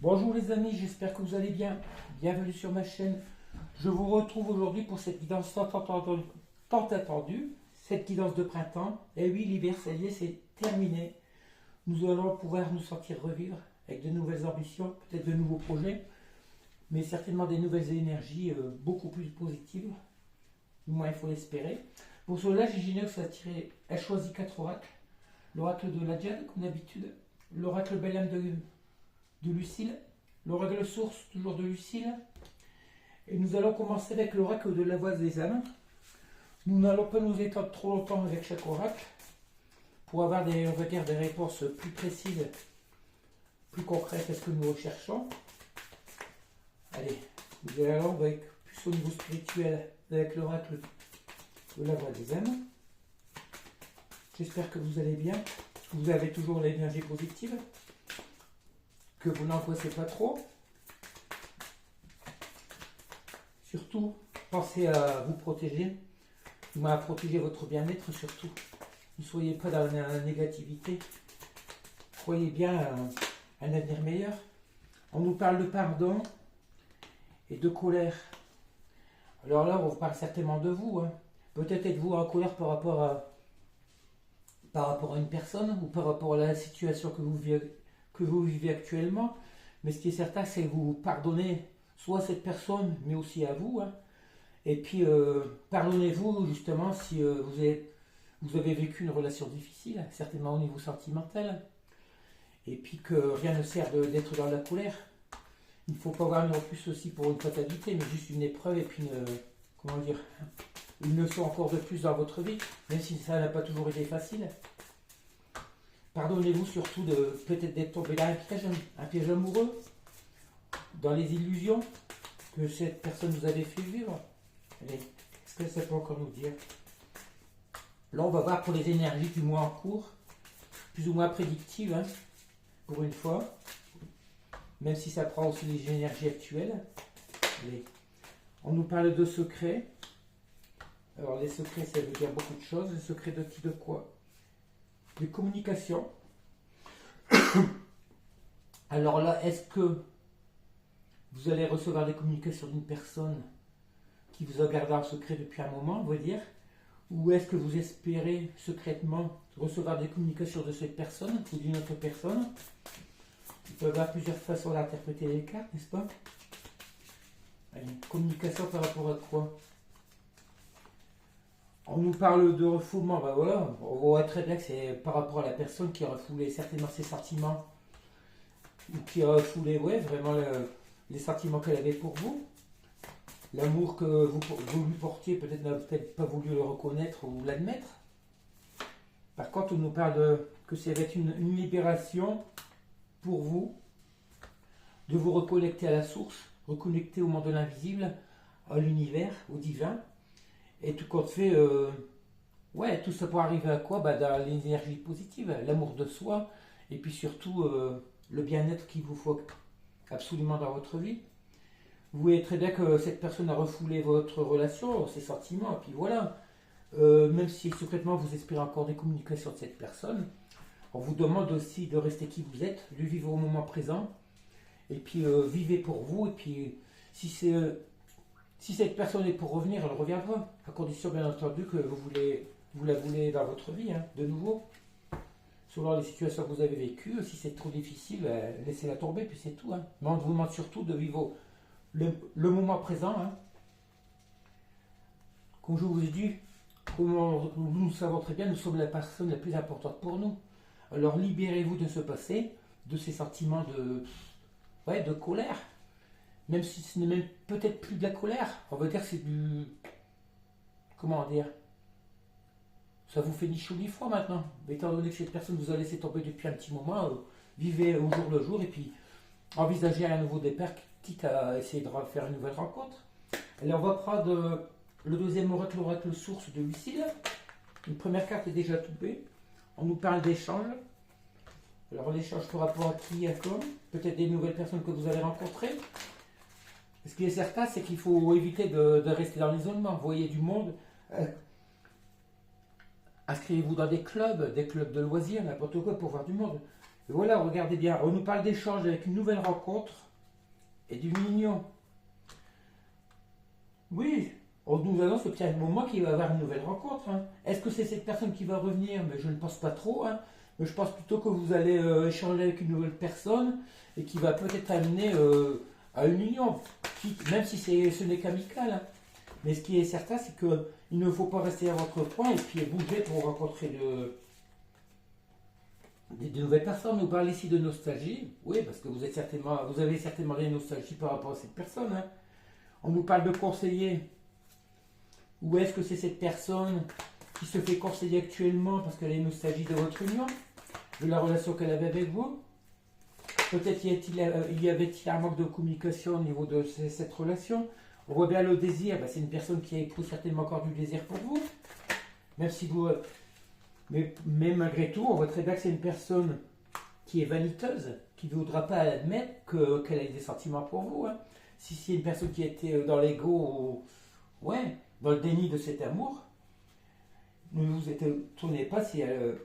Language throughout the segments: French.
Bonjour les amis, j'espère que vous allez bien. Bienvenue sur ma chaîne. Je vous retrouve aujourd'hui pour cette guidance tant attendue, cette guidance de printemps. Et oui, l'hiver, ça y est, c'est terminé. Nous allons pouvoir nous sentir revivre avec de nouvelles ambitions, peut-être de nouveaux projets, mais certainement des nouvelles énergies beaucoup plus positives. Du moins, il faut l'espérer. Pour cela, Giginox a choisi 4 oracles. L'oracle de la Diane, comme d'habitude. L'oracle Balaam de Lucille, l'oracle source toujours de Lucille, et nous allons commencer avec l'oracle de la voix des âmes. Nous n'allons pas nous étendre trop longtemps avec chaque oracle pour avoir des réponses plus précises, plus concrètes à ce que nous recherchons. Allez, nous allons avec plus au niveau spirituel avec l'oracle de la voix des âmes. J'espère que vous allez bien, que vous avez toujours l'énergie positive, que vous n'angoissez pas trop. Surtout, pensez à vous protéger, à protéger votre bien-être surtout. Ne soyez pas dans la négativité. Croyez bien à un avenir meilleur. On nous parle de pardon et de colère. Alors là, on parle certainement de vous. Peut-être êtes-vous en colère par rapport à une personne ou par rapport à la situation que vous vivez actuellement, mais ce qui est certain, c'est que vous pardonnez soit à cette personne, mais aussi à vous. Et puis, pardonnez-vous justement si vous avez vécu une relation difficile, certainement au niveau sentimental, et puis que rien ne sert d'être dans la colère. Il ne faut pas voir non plus ceci pour une fatalité, mais juste une épreuve et puis une leçon encore de plus dans votre vie, même si ça n'a pas toujours été facile. Pardonnez-vous surtout peut-être d'être tombé dans un piège amoureux, dans les illusions que cette personne vous avait fait vivre. Allez, qu'est-ce que ça peut encore nous dire? Là, on va voir pour les énergies du mois en cours, plus ou moins prédictives, pour une fois, même si ça prend aussi les énergies actuelles. Allez, on nous parle de secrets. Alors, les secrets, ça veut dire beaucoup de choses. Les secrets de qui, de quoi? De communication. Alors là, est-ce que vous allez recevoir des communications d'une personne qui vous a gardé en secret depuis un moment, on va dire, ou est-ce que vous espérez secrètement recevoir des communications de cette personne ou d'une autre personne? Il peut y avoir plusieurs façons d'interpréter les cartes, n'est-ce pas? Allez, communication par rapport à quoi? On nous parle de refoulement, ben voilà, on voit très bien que c'est par rapport à la personne qui a refoulé certainement ses sentiments, ou qui a refoulé, ouais, vraiment les sentiments qu'elle avait pour vous. L'amour que vous lui portiez, peut-être n'a peut-être pas voulu le reconnaître ou l'admettre. Par contre, on nous parle que ça va être une libération pour vous, de vous reconnecter à la source, reconnecter au monde de l'invisible, à l'univers, au divin. Et tout compte fait, tout ça pour arriver à quoi? Dans l'énergie positive, l'amour de soi, et puis surtout le bien-être qu'il vous faut absolument dans votre vie. Vous voyez très bien que cette personne a refoulé votre relation, ses sentiments, et puis voilà. Même si secrètement vous espérez encore des communications de cette personne, on vous demande aussi de rester qui vous êtes, de vivre au moment présent, et puis vivez pour vous, et puis si cette personne est pour revenir, elle reviendra, à condition bien entendu que vous la voulez dans votre vie, de nouveau. Selon les situations que vous avez vécues, si c'est trop difficile, laissez-la tomber, puis c'est tout. Mais on vous demande surtout de vivre le moment présent. Comme je vous ai dit, nous savons très bien, nous sommes la personne la plus importante pour nous. Alors libérez-vous de ce passé, de ces sentiments de colère. Même si ce n'est même peut-être plus de la colère, on va dire que c'est du... Comment dire? Ça vous fait ni chaud ni froid maintenant. Mais étant donné que cette personne vous a laissé tomber depuis un petit moment, vivez au jour le jour et puis envisagez un nouveau départ, quitte à essayer de faire une nouvelle rencontre. Alors on va prendre le deuxième oracle, l'oracle source de Lucille. Une première carte est déjà tombée. On nous parle d'échange. Alors l'échange par rapport à qui, à quoi? Peut-être des nouvelles personnes que vous allez rencontrer. Ce qui est certain, c'est qu'il faut éviter de rester dans l'isolement. Vous voyez du monde. Inscrivez-vous dans des clubs de loisirs, n'importe quoi pour voir du monde. Et voilà, regardez bien, on nous parle d'échange avec une nouvelle rencontre et d'une union. Oui, on nous annonce depuis un moment qu'il va y avoir une nouvelle rencontre, hein. Est-ce que c'est cette personne qui va revenir? Mais je ne pense pas trop, hein. Mais je pense plutôt que vous allez échanger avec une nouvelle personne et qui va peut-être amener à une union, même si ce n'est qu'amical, hein. Mais ce qui est certain, c'est qu'il ne faut pas rester à votre coin et puis bouger pour rencontrer de nouvelles personnes. Nous parle ici de nostalgie, oui, parce que vous avez certainement des nostalgies par rapport à cette personne, hein. On nous parle de conseiller. Ou est-ce que c'est cette personne qui se fait conseiller actuellement parce qu'elle a une nostalgie de votre union, de la relation qu'elle avait avec vous? Peut-être y avait-il un manque de communication au niveau de cette relation. On voit bien le désir, c'est une personne qui éprouve certainement encore du désir pour vous. Même si vous... mais malgré tout, on voit très bien que c'est une personne qui est vaniteuse, qui ne voudra pas admettre qu'elle a des sentiments pour vous, hein. Si c'est une personne qui était dans l'ego, ouais, dans le déni de cet amour, ne vous étonnez pas si elle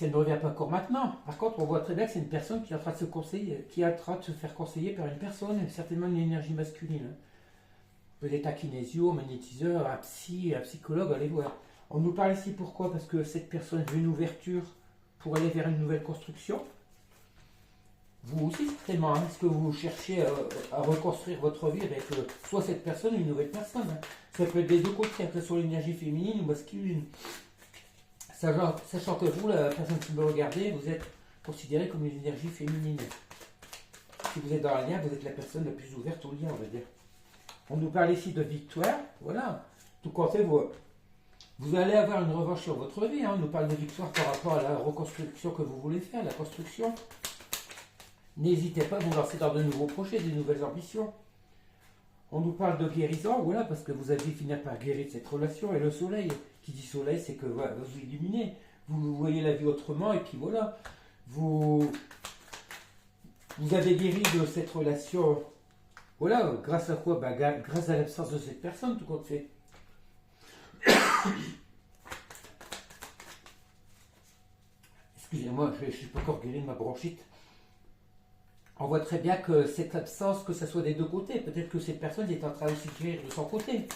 ne revient pas encore maintenant. Par contre, on voit très bien que c'est une personne qui est en train de se conseiller, qui est en train de se faire conseiller par une personne, certainement une énergie masculine, hein. Peut-être un kinésio, un magnétiseur, un psy, un psychologue, allez voir. On nous parle ici pourquoi? Parce que cette personne veut une ouverture pour aller vers une nouvelle construction. Vous aussi, certainement, hein. Est-ce que vous cherchez à reconstruire votre vie avec soit cette personne ou une nouvelle personne, hein. Ça peut être des deux côtés, que ce soit l'énergie féminine ou masculine. Sachant que vous, la personne qui me regardez, vous êtes considéré comme une énergie féminine. Si vous êtes dans un lien, vous êtes la personne la plus ouverte au lien, on va dire. On nous parle ici de victoire, voilà. Tout compte, vous allez avoir une revanche sur votre vie, hein. On nous parle de victoire par rapport à la reconstruction que vous voulez faire, la construction. N'hésitez pas à vous lancer dans de nouveaux projets, de nouvelles ambitions. On nous parle de guérison, voilà, parce que vous allez finir par guérir cette relation. Et le soleil, qui dit soleil, c'est que voilà, vous illuminez, vous voyez la vie autrement, et puis voilà, vous avez guéri de cette relation. Voilà, grâce à quoi? Grâce à l'absence de cette personne, tout compte fait. Excusez-moi, je ne suis pas encore guéri de ma bronchite. On voit très bien que cette absence, que ce soit des deux côtés, peut-être que cette personne est en train aussi de guérir de son côté.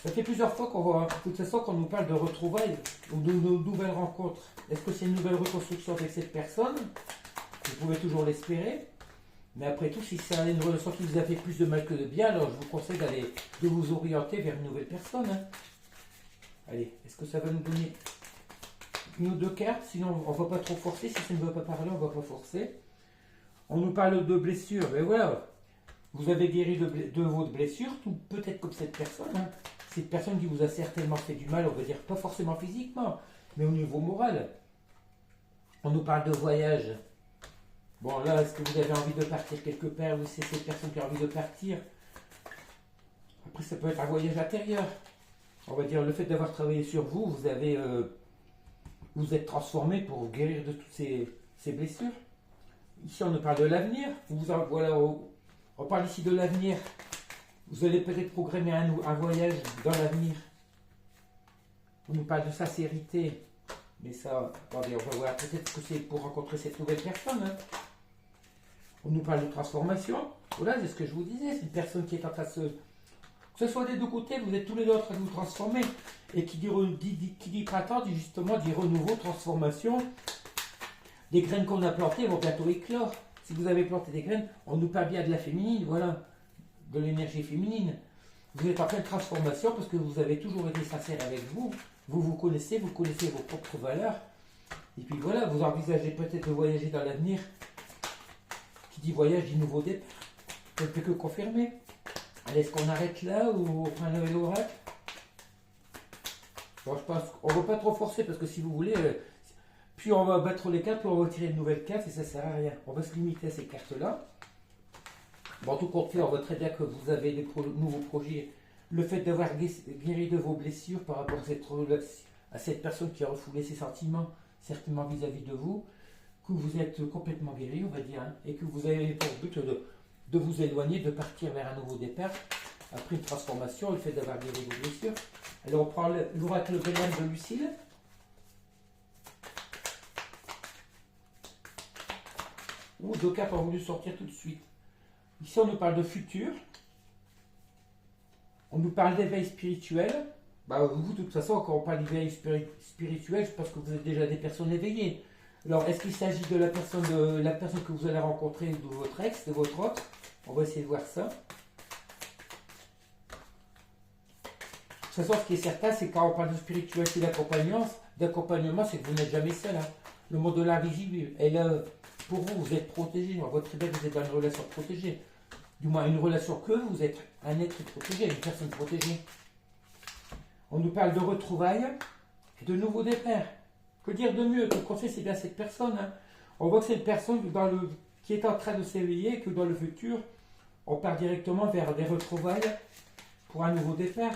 Ça fait plusieurs fois qu'on voit, de toute façon, qu'on nous parle de retrouvailles ou de nouvelles rencontres. Est-ce que c'est une nouvelle reconstruction avec cette personne? Vous pouvez toujours l'espérer. Mais après tout, si c'est une relation qui vous a fait plus de mal que de bien, alors je vous conseille de vous orienter vers une nouvelle personne, hein. Allez, est-ce que ça va nous donner une ou deux cartes? Sinon, on ne va pas trop forcer. Si ça ne veut pas parler, on ne va pas forcer. On nous parle de blessures. Mais voilà, vous avez guéri de votre blessure, tout peut-être comme cette personne, hein. Cette personne qui vous a certainement fait du mal, on va dire pas forcément physiquement, mais au niveau moral. On nous parle de voyage. Bon, là, est-ce que vous avez envie de partir quelque part ou c'est cette personne qui a envie de partir? Après, ça peut être un voyage intérieur. On va dire le fait d'avoir travaillé sur vous, vous êtes transformé pour guérir de toutes ces blessures. Ici, on nous parle de l'avenir. Voilà, on parle ici de l'avenir. Vous allez peut-être programmer un voyage dans l'avenir. On nous parle de sincérité. Mais ça, attendez, on va voir. Peut-être que c'est pour rencontrer cette nouvelle personne, hein. On nous parle de transformation. Voilà, c'est ce que je vous disais. C'est une personne qui est en train de se... Que ce soit des deux côtés, vous êtes tous les deux en train de vous transformer. Et qui dit printemps, dit justement, dit renouveau, transformation. Les graines qu'on a plantées vont bientôt éclore. Si vous avez planté des graines, on nous parle bien de la féminine, voilà. De l'énergie féminine. Vous êtes en pleine transformation parce que vous avez toujours été sincère avec vous. Vous connaissez vos propres valeurs. Et puis voilà, vous envisagez peut-être de voyager dans l'avenir. Qui dit voyage dit nouveau départ. Je ne peux que confirmer. Allez, est-ce qu'on arrête là ou on prend l'oracle? Bon, je pense qu'on ne va pas trop forcer parce que si vous voulez, puis on va battre les cartes, puis on va tirer une nouvelle carte et ça ne sert à rien. On va se limiter à ces cartes-là. Bon, tout compte fait, on voit très bien que vous avez des nouveaux projets. Le fait d'avoir guéri de vos blessures par rapport à cette personne qui a refoulé ses sentiments, certainement vis-à-vis de vous, que vous êtes complètement guéri, on va dire, hein, et que vous avez pour but de vous éloigner, de partir vers un nouveau départ, après une transformation, le fait d'avoir guéri vos blessures. Alors on prend l'oracle vénal de Lucille. ou deux cartes ont voulu sortir tout de suite. Ici, on nous parle de futur. On nous parle d'éveil spirituel. Bah, vous, de toute façon, quand on parle d'éveil spirituel, je pense que vous êtes déjà des personnes éveillées. Alors, est-ce qu'il s'agit de la personne que vous allez rencontrer, de votre ex, de votre autre? On va essayer de voir ça. De toute façon, ce qui est certain, c'est quand on parle de spiritualité d'accompagnement, c'est que vous n'êtes jamais seul. Hein. Le monde de l'invisible est là pour vous, vous êtes protégé. On voit très bien que vous êtes dans une relation protégée. Du moins, une relation que vous êtes un être protégé, une personne protégée. On nous parle de retrouvailles et de nouveaux départs. Que dire de mieux? Que conseil, c'est bien cette personne. Hein. On voit que c'est une personne qui est en train de s'éveiller, que dans le futur, on part directement vers des retrouvailles pour un nouveau départ.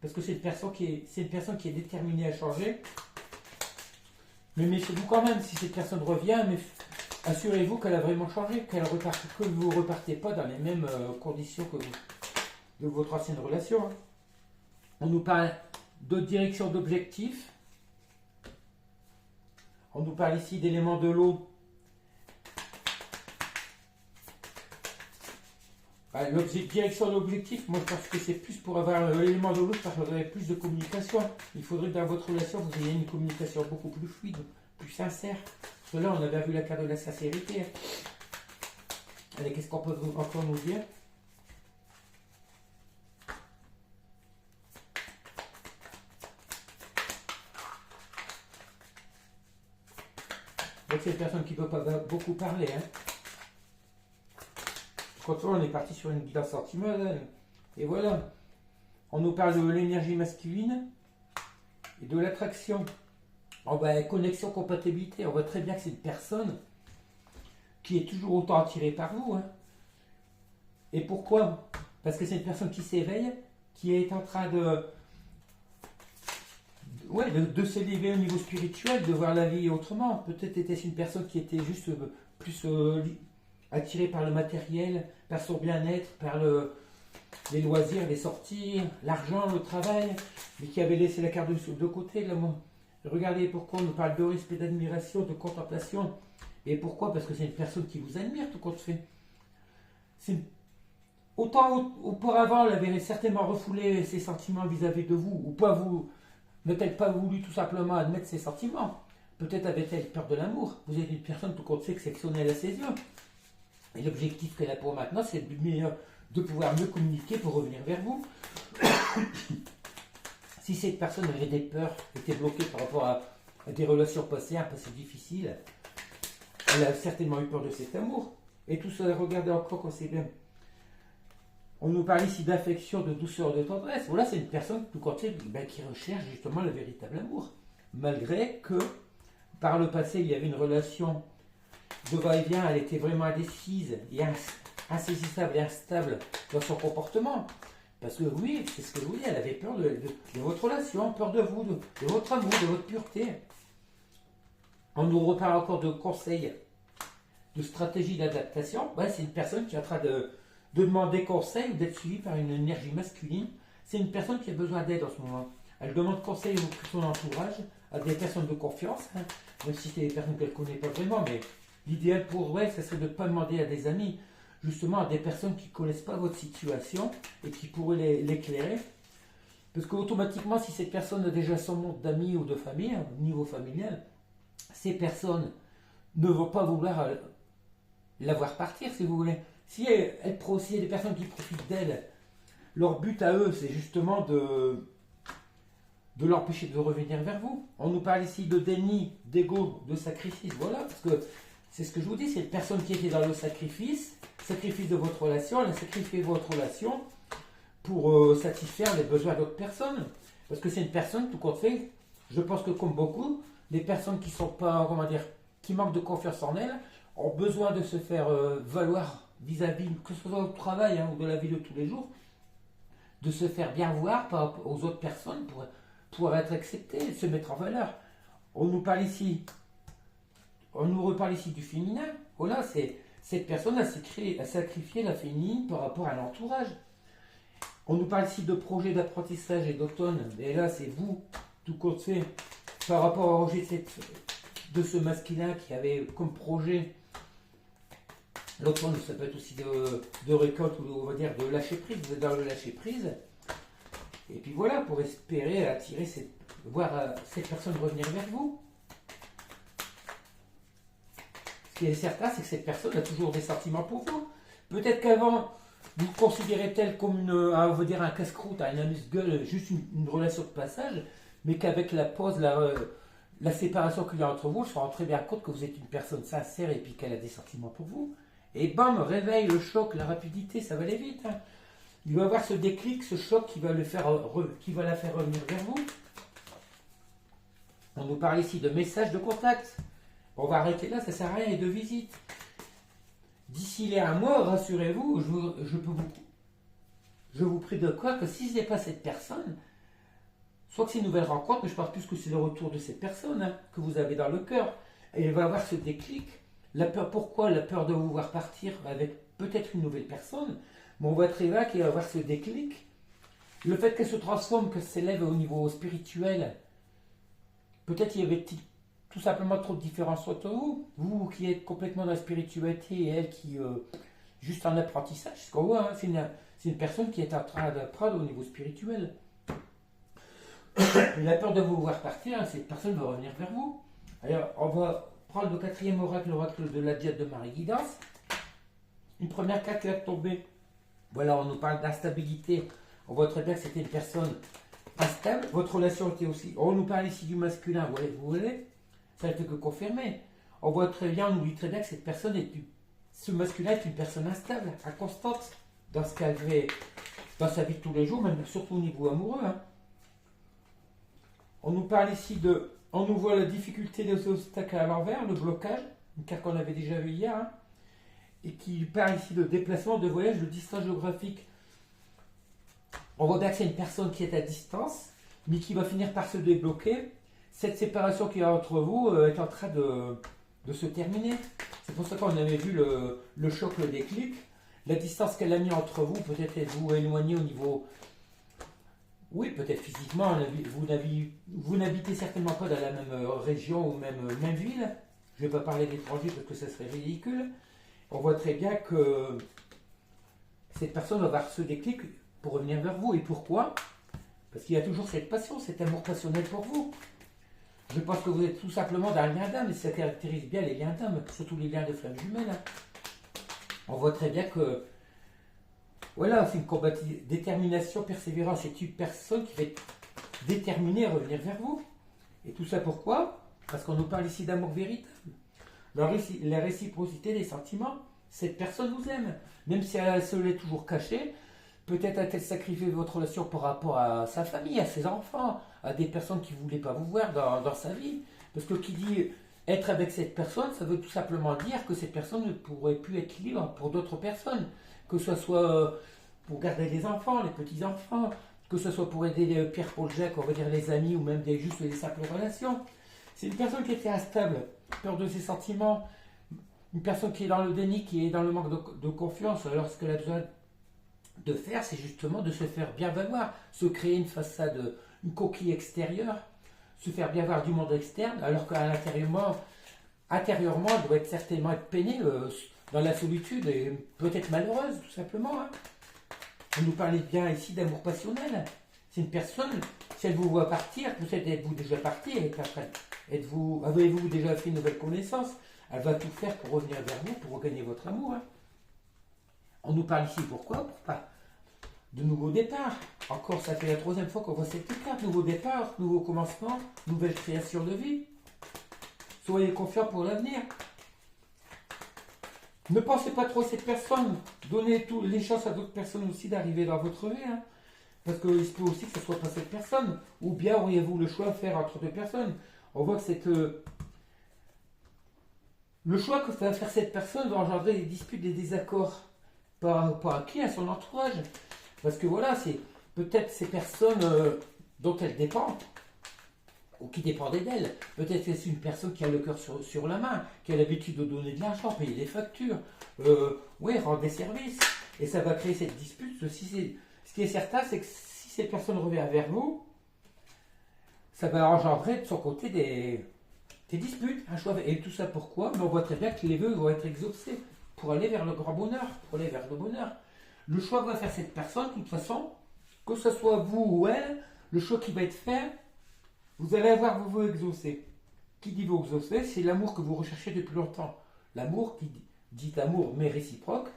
Parce que c'est une personne qui est déterminée à changer. Mais méfiez-vous quand même, si cette personne revient, mais assurez-vous qu'elle a vraiment changé, que vous ne repartez pas dans les mêmes conditions que de votre ancienne relation. Hein. On nous parle de direction d'objectifs. On nous parle ici d'éléments de l'eau. Direction d'objectif, moi je pense que c'est plus pour avoir l'élément de l'eau, parce qu'il faudrait plus de communication. Il faudrait que dans votre relation, vous ayez une communication beaucoup plus fluide, plus sincère. Parce que là, on a bien vu la carte de la sincérité. Allez, qu'est-ce qu'on peut encore nous dire? Donc c'est une personne qui ne peut pas beaucoup parler. Hein. Quand on est parti sur une guidance sentimentale. Et voilà. On nous parle de l'énergie masculine et de l'attraction. On va connexion, compatibilité. On voit très bien que c'est une personne qui est toujours autant attirée par vous. Hein. Et pourquoi? Parce que c'est une personne qui s'éveille, qui est en train de s'élever au niveau spirituel, de voir la vie autrement. Peut-être était-ce une personne qui était juste plus attirée par le matériel, par son bien-être, par les loisirs, les sorties, l'argent, le travail, mais qui avait laissé la carte de côté. Là, regardez pourquoi on nous parle de respect, d'admiration, de contemplation. Et pourquoi? Parce que c'est une personne qui vous admire, tout compte fait. Autant auparavant, elle avait certainement refoulé ses sentiments vis-à-vis de vous, ou pas vous, n'a-t-elle pas voulu tout simplement admettre ses sentiments? Peut-être avait-elle peur de l'amour. Vous êtes une personne, tout compte fait, exceptionnelle à ses yeux. Et l'objectif qu'elle a pour maintenant, c'est de pouvoir mieux communiquer pour revenir vers vous. Si cette personne avait des peurs, était bloquée par rapport à des relations passées, un passé difficile, elle a certainement eu peur de cet amour. Et tout ça, regardez encore quand c'est bien. On nous parle ici d'affection, de douceur, de tendresse. Voilà, c'est une personne tout compte fait, qui recherche justement le véritable amour. Malgré que, par le passé, il y avait une relation de va-et-vient, elle était vraiment indécise et insaisissable et instable dans son comportement. Parce que oui, c'est ce que je vous dis, elle avait peur de votre relation, peur de vous, de votre amour, de votre pureté. On nous reparle encore de conseils, de stratégie d'adaptation. Ouais, c'est une personne qui est en train de demander conseil ou d'être suivie par une énergie masculine. C'est une personne qui a besoin d'aide en ce moment. Elle demande conseil à son entourage, à des personnes de confiance, hein, même si c'est des personnes qu'elle ne connaît pas vraiment, mais l'idéal pour elle, ce serait de ne pas demander à des amis, justement à des personnes qui ne connaissent pas votre situation et qui pourraient l'éclairer. Parce qu'automatiquement, si cette personne a déjà son monde d'amis ou de famille, au niveau familial, ces personnes ne vont pas vouloir la voir partir, si vous voulez. Si il y a des personnes qui profitent d'elle, leur but à eux, c'est justement de l'empêcher de revenir vers vous. On nous parle ici de déni, d'ego, de sacrifice. Voilà, parce que c'est ce que je vous dis, c'est une personne qui était dans le sacrifice de votre relation, elle a sacrifié votre relation pour satisfaire les besoins d'autres personnes. Parce que c'est une personne, tout compte fait, je pense que comme beaucoup, les personnes qui sont pas, qui manquent de confiance en elles, ont besoin de se faire valoir vis-à-vis, que ce soit au travail ou de la vie de tous les jours, de se faire bien voir par rapport aux autres personnes pour pouvoir être acceptées, se mettre en valeur. On nous reparle ici du féminin. Voilà, cette personne a sacrifié la féminine par rapport à l'entourage. On nous parle ici de projet d'apprentissage et d'automne. Et là, c'est vous, tout compte fait, par rapport au rejet de ce masculin qui avait comme projet L'autre monde, ça peut être aussi de récolte ou on va dire de lâcher prise. Vous êtes dans le lâcher prise. Et puis voilà, pour espérer attirer voir cette personne revenir vers vous. Ce qui est certain, c'est que cette personne a toujours des sentiments pour vous. Peut-être qu'avant, vous considérez tel comme on va dire un casse-croûte, un amuse-gueule, juste une relation de passage, mais qu'avec la pause, la séparation qu'il y a entre vous, je me rends très bien compte que vous êtes une personne sincère et puis qu'elle a des sentiments pour vous. Et bam, réveil, le choc, la rapidité, ça va aller vite. Hein. Il va avoir ce déclic, ce choc qui va la faire revenir vers vous. On nous parle ici de messages de contact. On va arrêter là, ça ne sert à rien, et de visite. D'ici les un mois, rassurez-vous, je vous prie de croire que si ce n'est pas cette personne, soit que c'est une nouvelle rencontre, mais je pense plus que c'est le retour de cette personne hein, que vous avez dans le cœur. Et elle va avoir ce déclic. La peur, pourquoi? La peur de vous voir partir avec peut-être une nouvelle personne. Mais on voit très bien qu'il va avoir ce déclic. Le fait qu'elle se transforme, qu'elle s'élève au niveau spirituel, peut-être il y avait tout simplement trop de différence entre vous. Vous qui êtes complètement dans la spiritualité et elle qui juste en apprentissage. Ce qu'on voit, hein, c'est une personne qui est en train d'apprendre au niveau spirituel. La peur de vous voir partir, hein, cette personne va revenir vers vous. Alors, on va prendre le quatrième oracle, l'oracle de la diade de Marie-Guidance. Une première carte qui va tomber. Voilà, on nous parle d'instabilité. On voit très bien que c'était une personne instable. Votre relation était aussi... On nous parle ici du masculin, vous voyez, ça ne fait que confirmer. On voit très bien, on nous dit très bien que cette personne ce masculin est une personne instable, inconstante dans ce qu'elle fait dans sa vie de tous les jours, même surtout au niveau amoureux. Hein. On nous parle ici on nous voit la difficulté des obstacles à l'envers, le blocage, une carte qu'on avait déjà vue hier, hein, et qui parle ici de déplacement, de voyage, de distance géographique. On voit bien que c'est une personne qui est à distance, mais qui va finir par se débloquer. Cette séparation qu'il y a entre vous est en train de se terminer. C'est pour ça qu'on avait vu le choc, le déclic. La distance qu'elle a mis entre vous, peut-être êtes-vous éloigné au niveau... Oui, peut-être physiquement, vous n'habitez certainement pas dans la même région ou même ville. Je ne vais pas parler d'étrangers parce que ça serait ridicule. On voit très bien que cette personne va avoir ce déclic pour revenir vers vous. Et pourquoi? Parce qu'il y a toujours cette passion, cet amour passionnel pour vous. Je pense que vous êtes tout simplement dans le lien d'âme, et ça caractérise bien les liens d'âme, surtout les liens de flammes jumelles. Hein. On voit très bien que, voilà, c'est une détermination, persévérance. C'est une personne qui va être déterminée à revenir vers vous. Et tout ça pourquoi? Parce qu'on nous parle ici d'amour véritable. La réciprocité des sentiments. Cette personne vous aime. Même si elle se l'est toujours cachée, peut-être a-t-elle sacrifié votre relation par rapport à sa famille, à ses enfants, à des personnes qui ne voulaient pas vous voir dans sa vie. Parce que qui dit être avec cette personne, ça veut tout simplement dire que cette personne ne pourrait plus être libre pour d'autres personnes. Que ce soit pour garder les enfants, les petits-enfants, que ce soit pour aider Pierre-Paul Jacques, on va dire les amis, ou même juste des simples relations. C'est une personne qui était instable, peur de ses sentiments, une personne qui est dans le déni, qui est dans le manque de confiance, alors ce qu'elle a besoin de faire, c'est justement de se faire bien valoir, se créer une façade, une coquille extérieure, se faire bien voir du monde externe, alors qu'à l'intérieurement, elle doit certainement être peinée dans la solitude et peut-être malheureuse, tout simplement. Hein. On nous parlait bien ici d'amour passionnel. C'est une personne, si elle vous voit partir, peut-être êtes-vous déjà parti, avez-vous déjà fait une nouvelle connaissance, elle va tout faire pour revenir vers vous, pour regagner votre amour. Hein. On nous parle ici pourquoi? Pour pas de nouveaux départs. Encore, ça fait la troisième fois qu'on voit cette carte. Nouveau départ, nouveau commencement, nouvelle création de vie. Soyez confiants pour l'avenir. Ne pensez pas trop à cette personne. Donnez les chances à d'autres personnes aussi d'arriver dans votre vie. Hein. Parce qu'il se peut aussi que ce ne soit pas cette personne. Ou bien auriez-vous le choix à faire entre deux personnes. On voit que c'est que le choix que va faire cette personne va engendrer des disputes, des désaccords. Par rapport à qui? À son entourage. Parce que voilà, c'est peut-être ces personnes dont elle dépend, ou qui dépendaient d'elle. Peut-être que c'est une personne qui a le cœur sur la main, qui a l'habitude de donner de l'argent, payer des factures, rendre des services. Et ça va créer cette dispute. Ce qui est certain, c'est que si cette personne revient vers vous, ça va engendrer de son côté des disputes, un choix. Et tout ça pourquoi? Mais on voit très bien que les vœux vont être exaucés. pour aller vers le grand bonheur, pour aller vers le bonheur. Le choix que va faire cette personne, de toute façon, que ce soit vous ou elle, le choix qui va être fait, vous allez avoir vos vœux exaucés. Qui dit vos exaucés, c'est l'amour que vous recherchez depuis longtemps. L'amour qui dit amour, mais réciproque,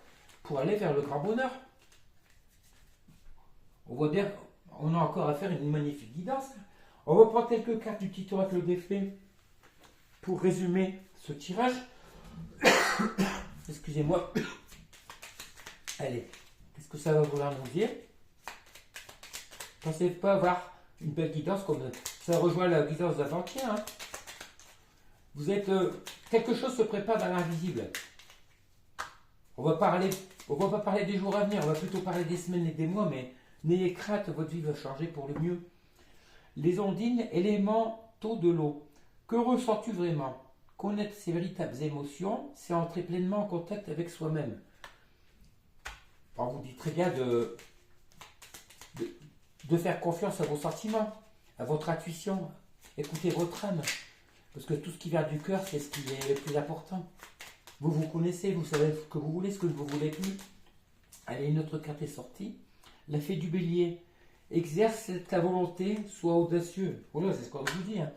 pour aller vers le grand bonheur. On voit bien, on a encore à faire une magnifique guidance. On va prendre quelques cartes du petit oracle des fées pour résumer ce tirage. Excusez-moi. Allez, qu'est-ce que ça va vouloir nous dire? Pensez pas avoir une belle guidance comme ça rejoint la guidance d'avant-hier. Hein. Vous êtes quelque chose se prépare dans l'invisible. On va pas parler des jours à venir, on va plutôt parler des semaines et des mois, mais n'ayez crainte, votre vie va changer pour le mieux. Les ondines, élémentaux de l'eau. Que ressens-tu vraiment? Connaître ses véritables émotions, c'est entrer pleinement en contact avec soi-même. On vous dit très bien de faire confiance à vos sentiments, à votre intuition. Écoutez votre âme. Parce que tout ce qui vient du cœur, c'est ce qui est le plus important. Vous vous connaissez, vous savez ce que vous voulez, ce que vous ne voulez plus. Allez, une autre carte est sortie. La fée du bélier. Exerce ta volonté, sois audacieux. Voilà, c'est ce qu'on vous dit. Hein.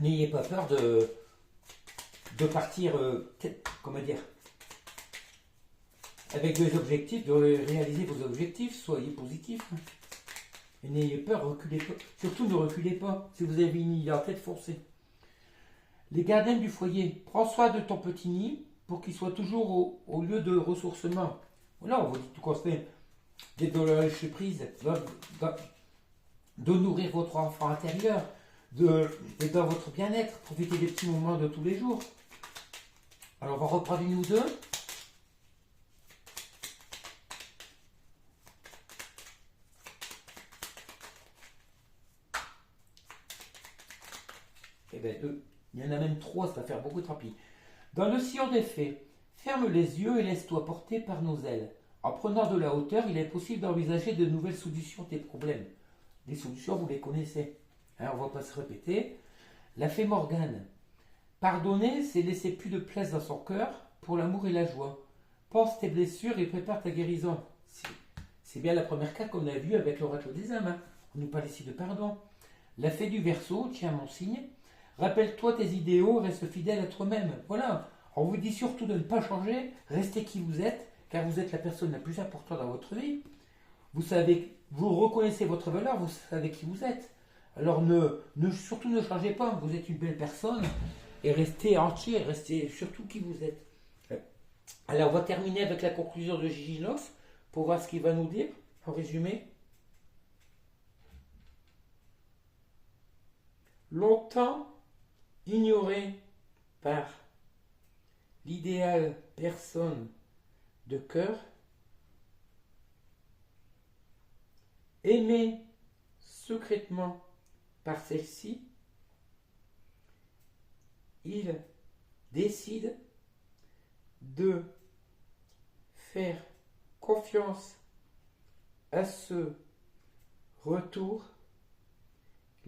N'ayez pas peur de partir, comment dire, avec des objectifs, de réaliser vos objectifs. Soyez positif. Et n'ayez peur, reculez pas. Surtout ne reculez pas. Si vous avez une idée en tête, foncez. Les gardiens du foyer, prends soin de ton petit nid pour qu'il soit toujours au lieu de ressourcement. Voilà, on vous dit tout conseil d'être dans le lâcher prise, de nourrir votre enfant intérieur, d'être dans votre bien-être, profiter des petits moments de tous les jours. Alors on va reprendre une ou deux. Eh bien deux. Il y en a même trois, ça va faire beaucoup de rapide. Dans le sillon des fées, ferme les yeux et laisse-toi porter par nos ailes. En prenant de la hauteur, il est possible d'envisager de nouvelles solutions à tes problèmes. Les solutions, vous les connaissez. Hein, on ne va pas se répéter. La fée Morgane. Pardonner, c'est laisser plus de place dans son cœur pour l'amour et la joie. Pense tes blessures et prépare ta guérison. C'est bien la première carte qu'on a vue avec l'oracle des âmes. Hein. On nous parle ici de pardon. La fée du Verseau, tiens mon signe. Rappelle-toi tes idéaux, reste fidèle à toi-même. Voilà. On vous dit surtout de ne pas changer, restez qui vous êtes, car vous êtes la personne la plus importante dans votre vie. Vous savez, vous reconnaissez votre valeur, vous savez qui vous êtes. Alors surtout ne changez pas, vous êtes une belle personne et restez entier, restez surtout qui vous êtes. Alors on va terminer avec la conclusion de Gigi Nox pour voir ce qu'il va nous dire en résumé. Longtemps ignoré par l'idéal personne de cœur, aimé secrètement par celle-ci, il décide de faire confiance à ce retour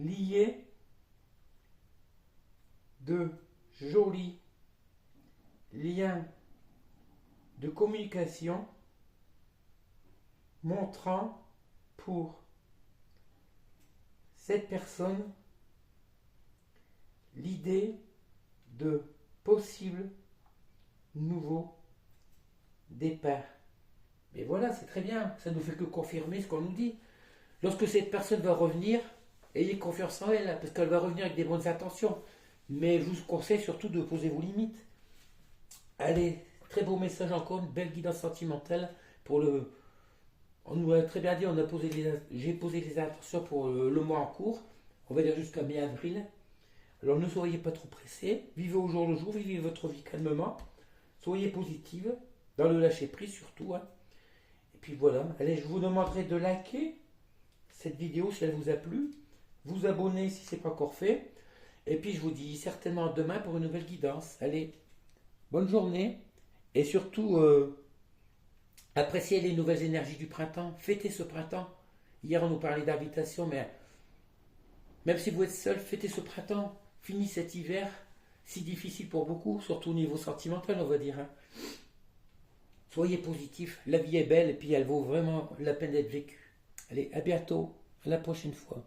lié de jolis liens de communication montrant pour cette personne l'idée de possible nouveau départ. Mais voilà, c'est très bien, ça ne fait que confirmer ce qu'on nous dit. Lorsque cette personne va revenir, ayez confiance en elle, parce qu'elle va revenir avec des bonnes intentions. Mais je vous conseille surtout de poser vos limites. Allez, très beau message encore, une belle guidance sentimentale pour le. On nous a très bien dit, j'ai posé les intentions pour le mois en cours, on va dire jusqu'à mi-avril. Alors ne soyez pas trop pressés, vivez au jour le jour, vivez votre vie calmement, soyez positive, dans le lâcher prise surtout. Hein. Et puis voilà, allez, je vous demanderai de liker cette vidéo si elle vous a plu, vous abonner si ce n'est pas encore fait, et puis je vous dis certainement demain pour une nouvelle guidance. Allez, bonne journée, et surtout appréciez les nouvelles énergies du printemps, fêtez ce printemps. Hier on nous parlait d'invitation, mais même si vous êtes seul, fêtez ce printemps, finis cet hiver si difficile pour beaucoup, surtout au niveau sentimental on va dire. Hein. Soyez positif, la vie est belle et puis elle vaut vraiment la peine d'être vécue. Allez, à bientôt, à la prochaine fois.